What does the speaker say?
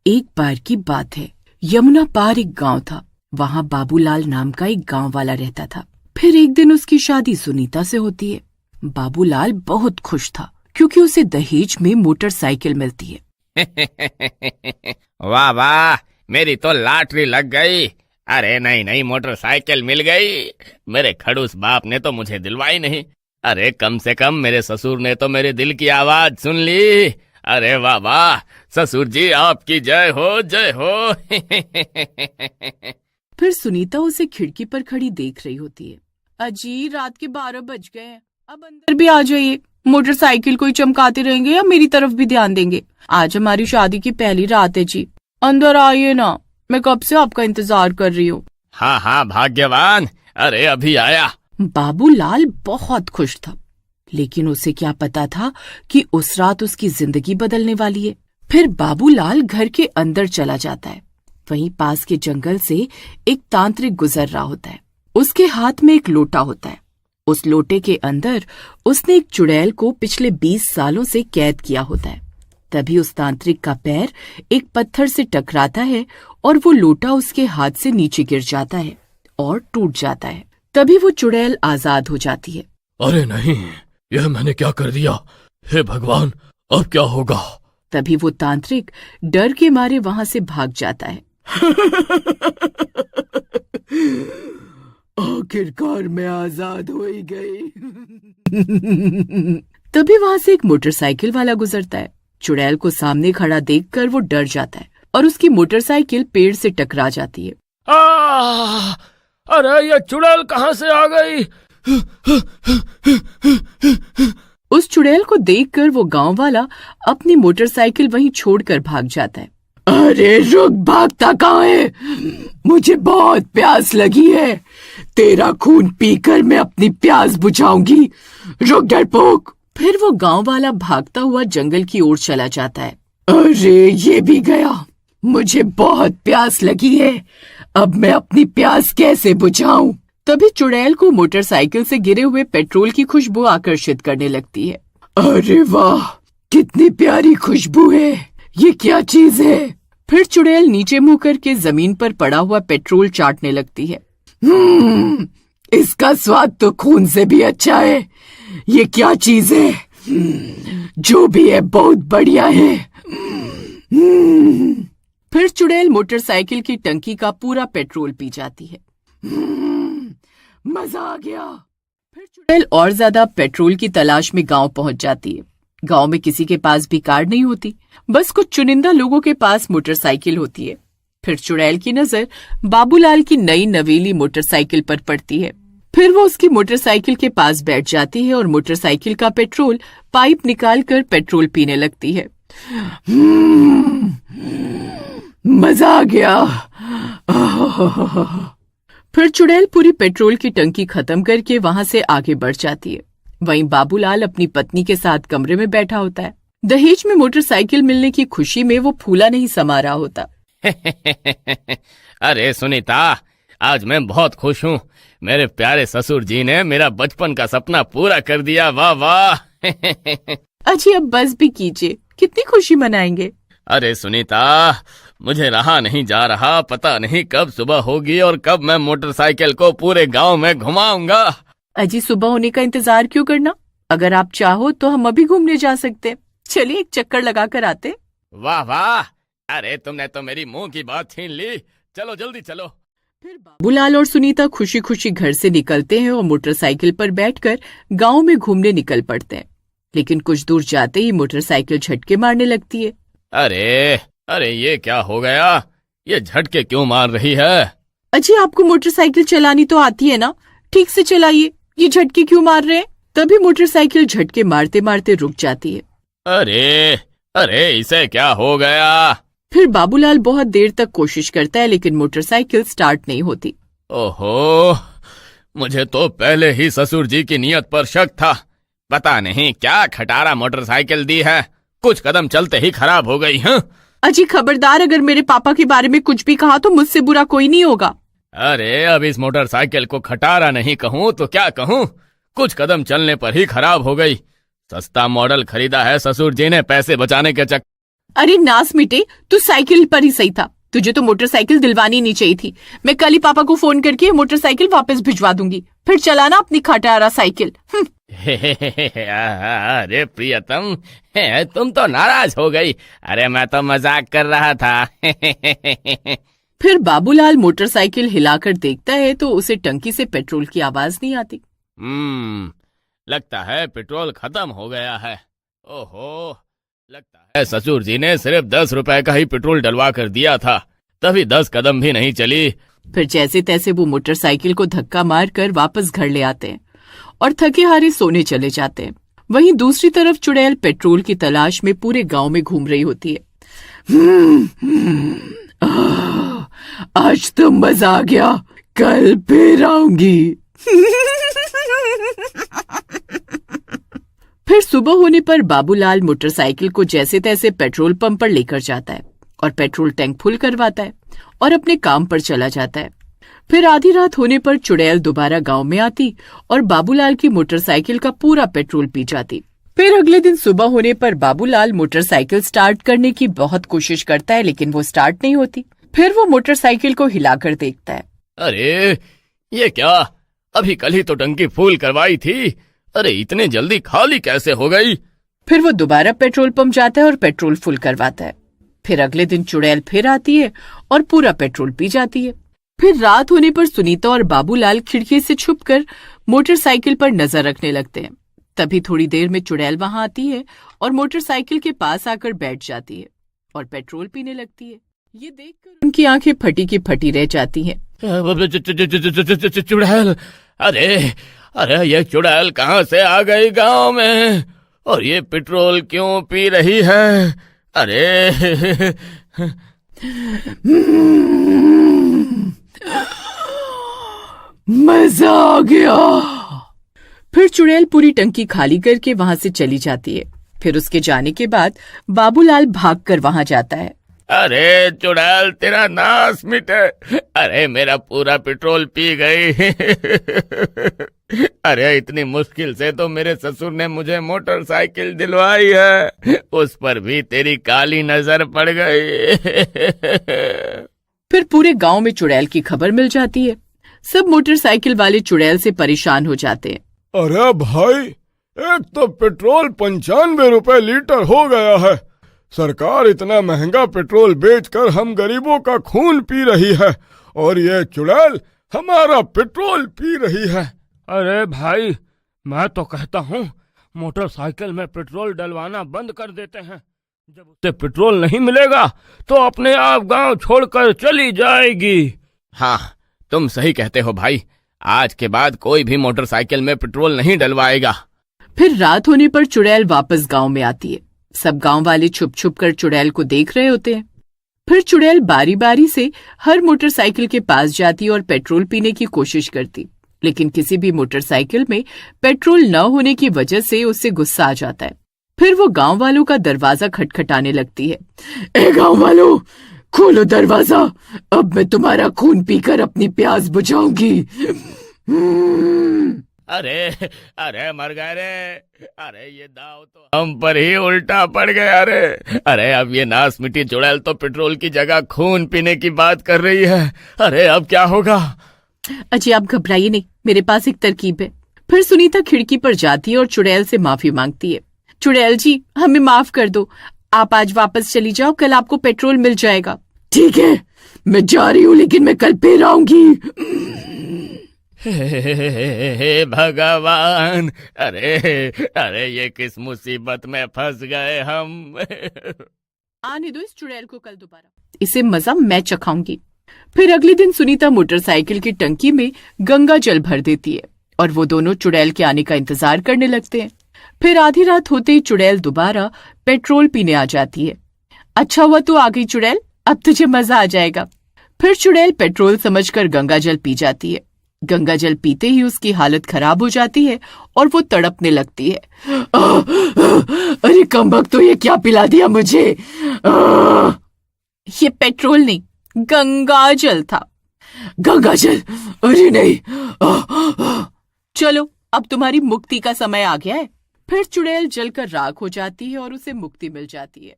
एक बार की बात है, यमुना पार एक गांव था। वहां बाबूलाल नाम का एक गांव वाला रहता था। फिर एक दिन उसकी शादी सुनीता से होती है। बाबूलाल बहुत खुश था क्योंकि उसे दहेज में मोटरसाइकिल मिलती है। वाह वाह, मेरी तो लॉटरी लग गई। अरे नहीं नहीं, मोटरसाइकिल मिल गई। मेरे खड़ूस बाप ने तो मुझे दिलवाई नहीं। अरे कम से कम मेरे ससुर ने तो मेरे दिल की आवाज सुन ली। अरे वाह वाह, ससुर जी आपकी जय हो जय हो। फिर सुनीता उसे खिड़की पर खड़ी देख रही होती है। अजी, रात के 12 बज गए हैं, अब अंदर भी आ जाइए। मोटरसाइकिल को ही चमकाते रहेंगे या मेरी तरफ भी ध्यान देंगे? आज हमारी शादी की पहली रात है जी, अंदर आइए ना, मैं कब से आपका इंतजार कर रही हूँ। हाँ हाँ भाग्यवान, अरे अभी आया। बाबूलाल बहुत खुश था, लेकिन उसे क्या पता था कि उस रात उसकी जिंदगी बदलने वाली है। फिर बाबूलाल घर के अंदर चला जाता है। वहीं पास के जंगल से एक तांत्रिक गुजर रहा होता है। उसके हाथ में एक लोटा होता है। उस लोटे के अंदर उसने एक चुड़ैल को पिछले 20 सालों से कैद किया होता है। तभी उस तांत्रिक का पैर एक पत्थर से टकराता है और वो लोटा उसके हाथ से नीचे गिर जाता है और टूट जाता है। तभी वो चुड़ैल आजाद हो जाती है। अरे नहीं, यह मैंने क्या कर दिया? हे भगवान, अब क्या होगा? तभी वो तांत्रिक डर के मारे वहां से भाग जाता है। आखिरकार मैं आजाद हो ही गई। तभी वहां से एक मोटरसाइकिल वाला गुजरता है। चुड़ैल को सामने खड़ा देखकर वो डर जाता है और उसकी मोटरसाइकिल पेड़ से टकरा जाती है। अरे ये चुड़ैल कहाँ से आ गई? उस चुड़ैल को देखकर वो गांव वाला अपनी मोटरसाइकिल वहीं छोड़कर भाग जाता है। अरे रुक, भागता कहाँ है? मुझे बहुत प्यास लगी है। तेरा खून पीकर मैं अपनी प्यास बुझाऊंगी। रुक डरपोक। फिर वो गांव वाला भागता हुआ जंगल की ओर चला जाता है। अरे ये भी गया। मुझे बहुत प्यास लगी है, अब मैं अपनी प्यास कैसे बुझाऊं? तभी चुड़ैल को मोटरसाइकिल से गिरे हुए पेट्रोल की खुशबू आकर्षित करने लगती है। अरे वाह, कितनी प्यारी खुशबू है। ये क्या चीज है? फिर चुड़ैल नीचे मुंह करके जमीन पर पड़ा हुआ पेट्रोल चाटने लगती है। इसका स्वाद तो खून से भी अच्छा है। ये क्या चीज है? जो भी है बहुत बढ़िया है। फिर चुड़ैल मोटरसाइकिल की टंकी का पूरा पेट्रोल पी जाती है। मजा आ गया। फिर चुड़ैल और ज्यादा पेट्रोल की तलाश में गांव पहुंच जाती है। गांव में किसी के पास भी कार नहीं होती, बस कुछ चुनिंदा लोगों के पास मोटरसाइकिल होती है। फिर चुड़ैल की नजर बाबूलाल की नई नवेली मोटरसाइकिल पर पड़ती है। फिर वो उसकी मोटरसाइकिल के पास बैठ जाती है और मोटरसाइकिल का पेट्रोल पाइप निकालकर पेट्रोल पीने लगती है। मजा आ गया। फिर चुड़ैल पूरी पेट्रोल की टंकी खत्म करके वहां से आगे बढ़ जाती है। वहीं बाबूलाल अपनी पत्नी के साथ कमरे में बैठा होता है। दहेज में मोटरसाइकिल मिलने की खुशी में वो फूला नहीं समा रहा होता। अरे सुनीता, आज मैं बहुत खुश हूँ। मेरे प्यारे ससुर जी ने मेरा बचपन का सपना पूरा कर दिया। वाह वाह। अजी, अब बस भी कीजिए, कितनी खुशी मनाएंगे। अरे सुनीता, मुझे रहा नहीं जा रहा। पता नहीं कब सुबह होगी और कब मैं मोटरसाइकिल को पूरे गांव में घुमाऊंगा। अजी, सुबह होने का इंतजार क्यों करना? अगर आप चाहो तो हम अभी घूमने जा सकते हैं। चलिए एक चक्कर लगा कर आते। वाह वाह, अरे तुमने तो मेरी मुंह की बात छीन ली। चलो जल्दी चलो। फिर बाबूलाल और सुनीता खुशी खुशी घर से निकलते हैं और मोटरसाइकिल पर बैठकर गांव में घूमने निकल पड़ते हैं। लेकिन कुछ दूर जाते ही मोटरसाइकिल झटके मारने लगती है। अरे अरे, ये क्या हो गया? ये झटके क्यों मार रही है? अजी, आपको मोटरसाइकिल चलानी तो आती है ना, ठीक से चलाइए, ये झटके क्यों मार रहे हैं? तभी मोटरसाइकिल झटके मारते मारते रुक जाती है। अरे अरे, इसे क्या हो गया? फिर बाबूलाल बहुत देर तक कोशिश करता है, लेकिन मोटरसाइकिल स्टार्ट नहीं होती। ओहो, मुझे तो पहले ही ससुर जी की नीयत पर शक था। पता नहीं क्या खटारा मोटरसाइकिल दी है, कुछ कदम चलते ही खराब हो गई। हाँ अजी खबरदार, अगर मेरे पापा के बारे में कुछ भी कहा तो मुझसे बुरा कोई नहीं होगा। अरे अब इस मोटरसाइकिल को खटारा नहीं कहूँ तो क्या कहूँ, कुछ कदम चलने पर ही खराब हो गई। सस्ता मॉडल खरीदा है ससुर जी ने पैसे बचाने के चक्कर। अरे नास मिटे, तू साइकिल पर ही सही था। तुझे तो मोटरसाइकिल दिलवानी नहीं चाहिए थी। मैं कल ही पापा को फोन करके मोटरसाइकिल वापस भिजवा दूंगी, फिर चलाना अपनी खटारा साइकिल। अरे प्रियतम, तुम तो नाराज हो गई। अरे मैं तो मजाक कर रहा था। फिर बाबूलाल मोटरसाइकिल हिलाकर देखता है तो उसे टंकी से पेट्रोल की आवाज नहीं आती। लगता है पेट्रोल खत्म हो गया है। ओहो, लगता है ससुर जी ने सिर्फ 10 रुपए का ही पेट्रोल डलवा कर दिया था, तभी 10 कदम भी नहीं चली। फिर जैसे तैसे वो मोटरसाइकिल को धक्का मारकर वापस घर ले आते हैं और थके हारे सोने चले जाते हैं। वहीं दूसरी तरफ चुड़ैल पेट्रोल की तलाश में पूरे गांव में घूम रही होती है। आज तो मजा आ गया, कल फिर आऊंगी। फिर सुबह होने पर बाबूलाल मोटरसाइकिल को जैसे तैसे पेट्रोल पंप पर लेकर जाता है और पेट्रोल टैंक फुल करवाता है और अपने काम पर चला जाता है। फिर आधी रात होने पर चुड़ैल दोबारा गांव में आती और बाबूलाल की मोटरसाइकिल का पूरा पेट्रोल पी जाती। फिर अगले दिन सुबह होने पर बाबूलाल मोटरसाइकिल स्टार्ट करने की बहुत कोशिश करता है, लेकिन वो स्टार्ट नहीं होती। फिर वो मोटरसाइकिल को हिलाकर देखता है। अरे ये क्या, अभी कल ही तो टंकी फुल करवाई थी। अरे इतने जल्दी खाली कैसे हो गई? फिर वो दोबारा पेट्रोल पंप जाता है और पेट्रोल फुल करवाता है। फिर अगले दिन चुड़ैल फिर आती है और पूरा पेट्रोल पी जाती है। फिर रात होने पर सुनीता और बाबूलाल खिड़की से छुपकर मोटरसाइकिल पर नजर रखने लगते हैं। तभी थोड़ी देर में चुड़ैल वहां आती है और मोटरसाइकिल के पास आकर बैठ जाती है और पेट्रोल पीने लगती है। ये देखकर उनकी आंखें फटी की फटी रह जाती हैं। चुड़ैल, अरे अरे ये चुड़ैल कहाँ से आ गई गांव में, और ये पेट्रोल क्यों पी रही है? अरे मजा आ गया। फिर चुड़ैल पूरी टंकी खाली करके वहां से चली जाती है। फिर उसके जाने के बाद बाबूलाल भागकर वहां जाता है। अरे चुड़ैल, तेरा नाश मिटे। अरे मेरा पूरा पेट्रोल पी गई। अरे इतनी मुश्किल से तो मेरे ससुर ने मुझे मोटरसाइकिल दिलवाई है, उस पर भी तेरी काली नजर पड़ गई। फिर पूरे गांव में चुड़ैल की खबर मिल जाती है। सब मोटरसाइकिल वाले चुड़ैल से परेशान हो जाते हैं। अरे भाई, एक तो पेट्रोल 95 रुपए लीटर हो गया है। सरकार इतना महंगा पेट्रोल बेचकर हम गरीबों का खून पी रही है, और ये चुड़ैल हमारा पेट्रोल पी रही है। अरे भाई, मैं तो कहता हूँ मोटरसाइकिल में पेट्रोल डलवाना बंद कर देते हैं। जब उसे पेट्रोल नहीं मिलेगा तो अपने आप गांव छोड़कर चली जाएगी। हाँ, तुम सही कहते हो भाई। आज के बाद कोई भी मोटरसाइकिल में पेट्रोल नहीं डलवाएगा। फिर रात होने पर चुड़ैल वापस गांव में आती है। सब गांव वाले छुप छुप कर चुड़ैल को देख रहे होते हैं। फिर चुड़ैल बारी बारी से हर मोटरसाइकिल के पास जाती और पेट्रोल पीने की कोशिश करती, लेकिन किसी भी मोटरसाइकिल में पेट्रोल न होने की वजह से उससे गुस्सा आ जाता है। फिर वो गांव वालों का दरवाजा खटखटाने लगती है। ए गांव वालों, खोलो दरवाजा, अब मैं तुम्हारा खून पीकर अपनी प्यास बुझाऊंगी। अरे अरे मर गए रे। अरे ये दाव तो हम पर ही उल्टा पड़ गया रे। अरे अब ये नास मिट्टी चुड़ैल तो पेट्रोल की जगह खून पीने की बात कर रही है। अरे अब क्या होगा? अजी आप घबराइए नहीं, मेरे पास एक तरकीब है। फिर सुनीता खिड़की पर जाती है और चुड़ैल से माफी मांगती है। चुड़ैल जी, हमें माफ कर दो, आप आज वापस चली जाओ, कल आपको पेट्रोल मिल जाएगा। ठीक है, मैं जा रही हूँ, लेकिन मैं कल फिर आऊंगी। हे भगवान, अरे अरे ये किस मुसीबत में फंस गए हम। आने दो इस चुड़ैल को, कल दोबारा इसे मजा मैं चखाऊंगी। फिर अगले दिन सुनीता मोटरसाइकिल की टंकी में गंगा जल भर देती है और वो दोनों चुड़ैल के आने का इंतजार करने लगते हैं। फिर आधी रात होते ही चुड़ैल दोबारा पेट्रोल पीने आ जाती है। अच्छा हुआ तू आ गई चुड़ैल, अब तुझे मजा आ जाएगा। फिर चुड़ैल पेट्रोल समझकर गंगा जल पी जाती है। गंगा जल पीते ही उसकी हालत खराब हो जाती है और वो तड़पने लगती है। अरे कमबख्त, तो ये क्या पिला दिया मुझे? ये पेट्रोल नहीं, गंगा जल था। गंगा जल? अरे नहीं। चलो, अब तुम्हारी मुक्ति का समय आ गया है। फिर चुड़ैल जलकर राख हो जाती है और उसे मुक्ति मिल जाती है।